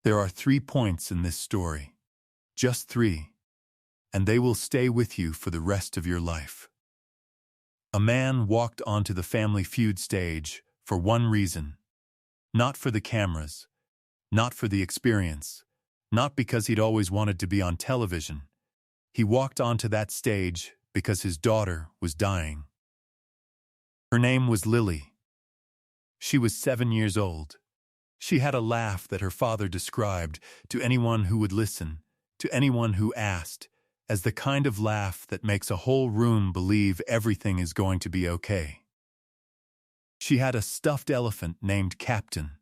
There are 3 points in this story. Just 3. And they will stay with you for the rest of your life. A man walked onto the Family Feud stage for one reason. Not for the cameras, not for the experience, not because he'd always wanted to be on television. He walked onto that stage because his daughter was dying. Her name was Lily. She was 7 years old. She had a laugh that her father described to anyone who would listen, to anyone who asked, as the kind of laugh that makes a whole room believe everything is going to be okay. She had a stuffed elephant named Captain.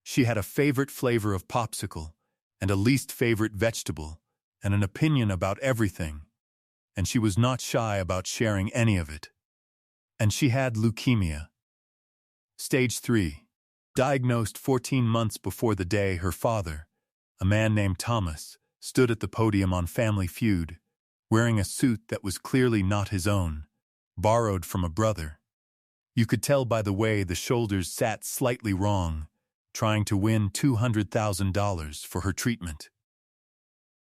She had a favorite flavor of popsicle and a least favorite vegetable and an opinion about everything, and she was not shy about sharing any of it. And she had leukemia. Stage 3. Diagnosed 14 months before the day her father, a man named Thomas, stood at the podium on Family Feud, wearing a suit that was clearly not his own, borrowed from a brother. You could tell by the way the shoulders sat slightly wrong, trying to win $200,000 for her treatment.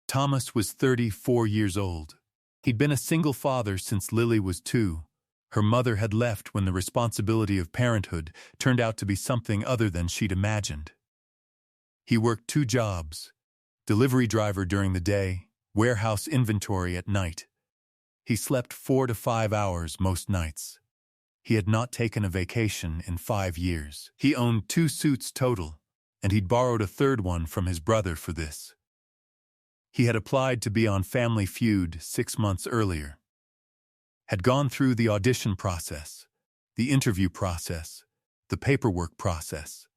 Thomas was 34 years old. He'd been a single father since Lily was 2. Her mother had left when the responsibility of parenthood turned out to be something other than she'd imagined. He worked 2 jobs, delivery driver during the day, warehouse inventory at night. He slept 4 to 5 hours most nights. He had not taken a vacation in 5 years. He owned 2 suits total, and he'd borrowed a third one from his brother for this. He had applied to be on Family Feud 6 months earlier. Had gone through the audition process, the interview process, the paperwork process.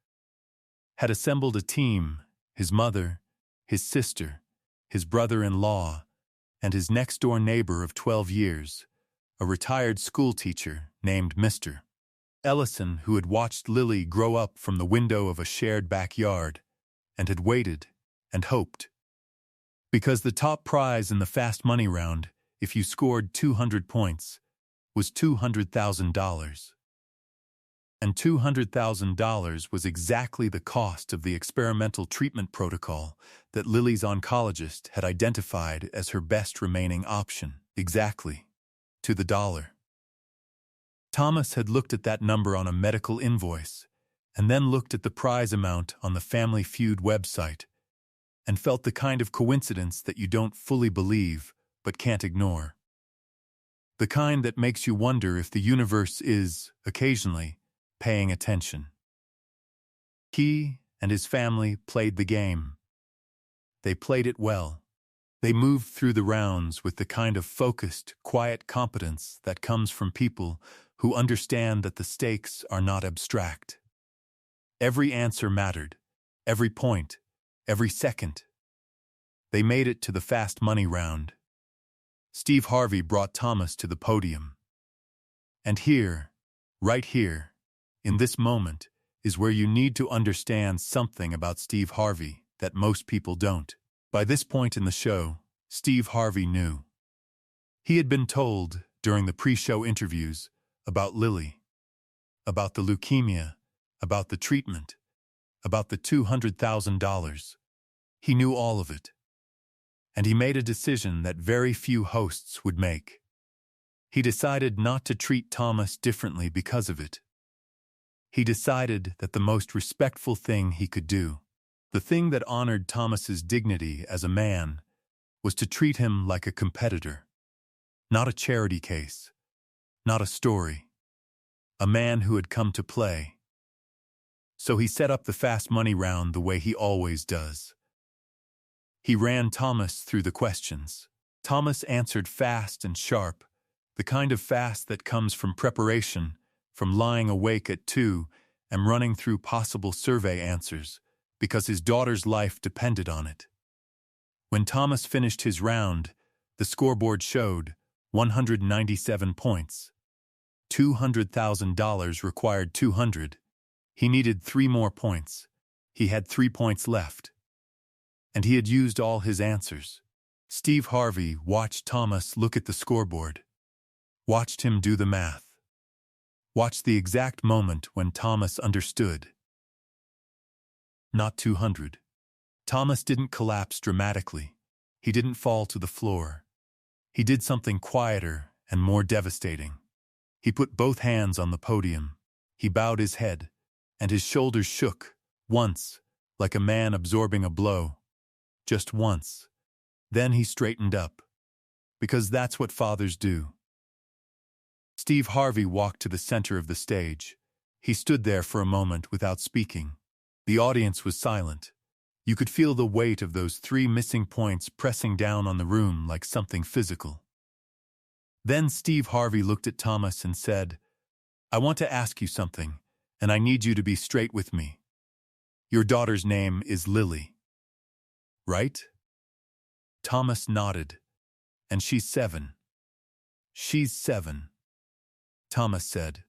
Had assembled a team, his mother, his sister, his brother-in-law, and his next-door neighbor of 12 years, a retired school teacher named Mr. Ellison, who had watched Lily grow up from the window of a shared backyard and had waited and hoped. Because the top prize in the fast money round, if you scored 200 points, was $200,000. And $200,000 was exactly the cost of the experimental treatment protocol that Lily's oncologist had identified as her best remaining option, exactly, to the dollar. Thomas had looked at that number on a medical invoice, and then looked at the prize amount on the Family Feud website, and felt the kind of coincidence that you don't fully believe, but can't ignore. The kind that makes you wonder if the universe is, occasionally, paying attention. He and his family played the game. They played it well. They moved through the rounds with the kind of focused, quiet competence that comes from people who understand that the stakes are not abstract. Every answer mattered, every point, every second. They made it to the fast money round. Steve Harvey brought Thomas to the podium. And here, right here, in this moment, is where you need to understand something about Steve Harvey that most people don't. By this point in the show, Steve Harvey knew. He had been told, during the pre-show interviews, about Lily, about the leukemia, about the treatment, about the $200,000. He knew all of it. And he made a decision that very few hosts would make. He decided not to treat Thomas differently because of it. He decided that the most respectful thing he could do, the thing that honored Thomas's dignity as a man, was to treat him like a competitor. Not a charity case, not a story. A man who had come to play. So he set up the fast money round the way he always does. He ran Thomas through the questions. Thomas answered fast and sharp, the kind of fast that comes from preparation, from lying awake at 2 and running through possible survey answers, because his daughter's life depended on it. When Thomas finished his round, the scoreboard showed 197 points. $200,000 required 200. He needed 3 more points. He had 3 points left. And he had used all his answers. Steve Harvey watched Thomas look at the scoreboard. Watched him do the math. Watched the exact moment when Thomas understood. Not 200. Thomas didn't collapse dramatically. He didn't fall to the floor. He did something quieter and more devastating. He put both hands on the podium. He bowed his head, and his shoulders shook, once, like a man absorbing a blow. Just once. Then he straightened up. Because that's what fathers do. Steve Harvey walked to the center of the stage. He stood there for a moment without speaking. The audience was silent. You could feel the weight of those 3 missing points pressing down on the room like something physical. Then Steve Harvey looked at Thomas and said, "I want to ask you something, and I need you to be straight with me. Your daughter's name is Lily, right?" Thomas nodded. "And she's 7. "She's 7, Thomas said.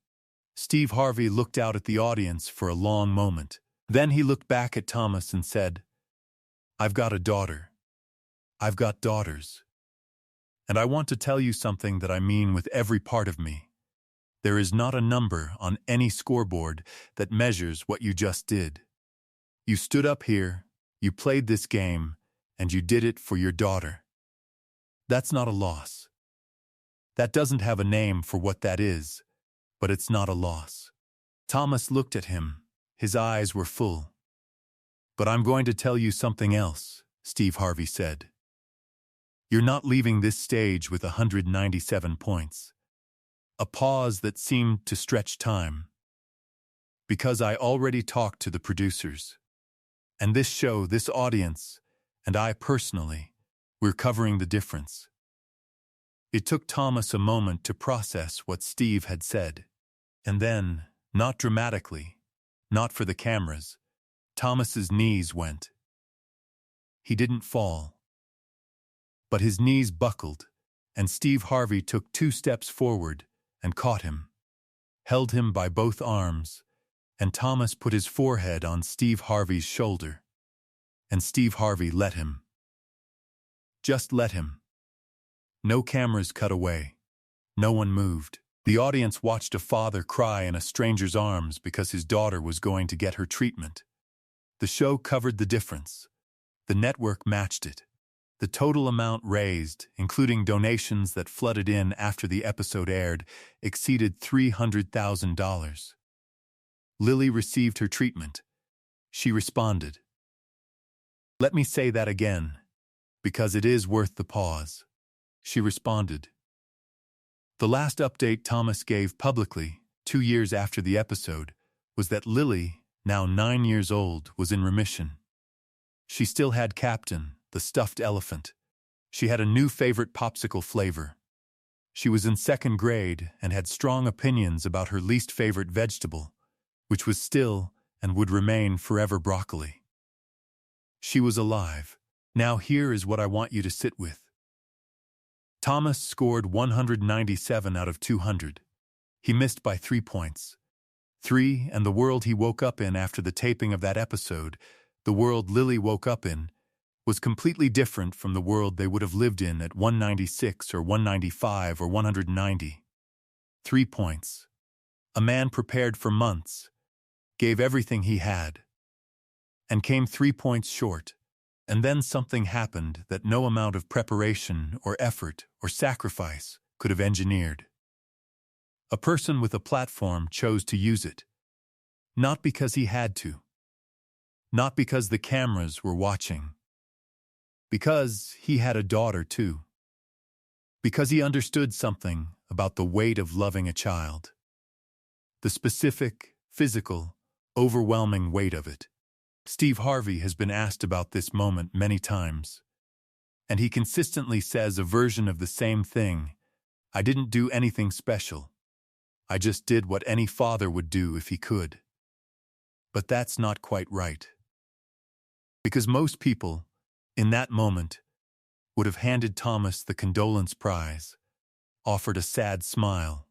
Steve Harvey looked out at the audience for a long moment. Then he looked back at Thomas and said, "I've got a daughter. I've got daughters. And I want to tell you something that I mean with every part of me. There is not a number on any scoreboard that measures what you just did. You stood up here, you played this game, and you did it for your daughter. That's not a loss. That doesn't have a name for what that is, but it's not a loss." Thomas looked at him. His eyes were full. "But I'm going to tell you something else," Steve Harvey said. "You're not leaving this stage with 197 points. A pause that seemed to stretch time. Because I already talked to the producers. And this show, this audience, and I personally, we're covering the difference." It took Thomas a moment to process what Steve had said. And then, not dramatically, not for the cameras, Thomas's knees went. He didn't fall. But his knees buckled, and Steve Harvey took 2 steps forward and caught him, held him by both arms, and Thomas put his forehead on Steve Harvey's shoulder. And Steve Harvey let him. Just let him. No cameras cut away. No one moved. The audience watched a father cry in a stranger's arms because his daughter was going to get her treatment. The show covered the difference. The network matched it. The total amount raised, including donations that flooded in after the episode aired, exceeded $300,000. Lily received her treatment. She responded. Let me say that again, because it is worth the pause. She responded. The last update Thomas gave publicly, 2 years after the episode, was that Lily, now 9 years old, was in remission. She still had Captain, the stuffed elephant. She had a new favorite popsicle flavor. She was in 2nd grade and had strong opinions about her least favorite vegetable, which was still and would remain forever broccoli. She was alive. Now here is what I want you to sit with. Thomas scored 197 out of 200. He missed by 3 points. 3, and the world he woke up in after the taping of that episode, the world Lily woke up in, was completely different from the world they would have lived in at 196 or 195 or 190. 3 points. A man prepared for months, gave everything he had, and came 3 points short. And then something happened that no amount of preparation or effort or sacrifice could have engineered. A person with a platform chose to use it. Not because he had to. Not because the cameras were watching. Because he had a daughter too. Because he understood something about the weight of loving a child. The specific, physical, overwhelming weight of it. Steve Harvey has been asked about this moment many times, and he consistently says a version of the same thing. I didn't do anything special. I just did what any father would do if he could. But that's not quite right. Because most people, in that moment, would have handed Thomas the condolence prize, offered a sad smile,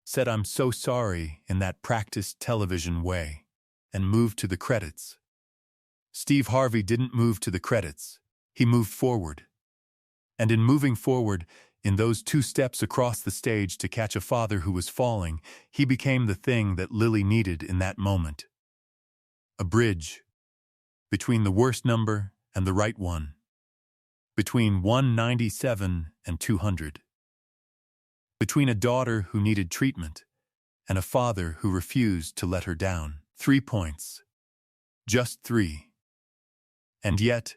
said I'm so sorry in that practiced television way, and moved to the credits. Steve Harvey didn't move to the credits. He moved forward. And in moving forward, in those 2 steps across the stage to catch a father who was falling, he became the thing that Lily needed in that moment. A bridge. Between the worst number and the right one. Between 197 and 200. Between a daughter who needed treatment and a father who refused to let her down. 3 points. Just 3. And yet,